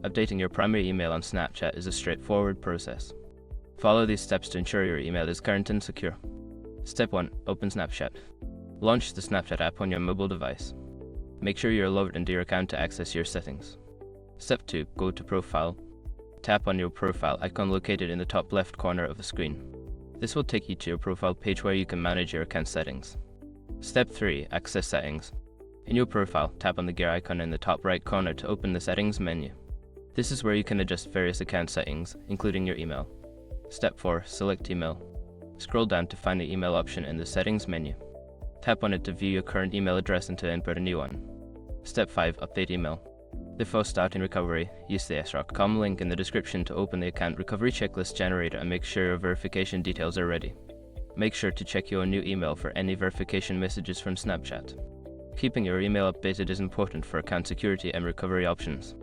Updating your primary email on Snapchat is a straightforward process. Follow these steps to ensure your email is current and secure. Step 1. Open Snapchat. Launch the Snapchat app on your mobile device. Make sure you're logged into your account to access your settings. Step 2. Go to Profile. Tap on your profile icon located in the top left corner of the screen. This will take you to your profile page where you can manage your account settings. Step 3. Access Settings. In your profile, tap on the gear icon in the top right corner to open the Settings menu. This is where you can adjust various account settings, including your email. Step 4. Select Email. Scroll down to find the email option in the Settings menu. Tap on it to view your current email address and to input a new one. Step 5. Update Email. Before starting recovery, use the sroc.com link in the description to open the account recovery checklist generator and make sure your verification details are ready. Make sure to check your new email for any verification messages from Snapchat. Keeping your email updated is important for account security and recovery options.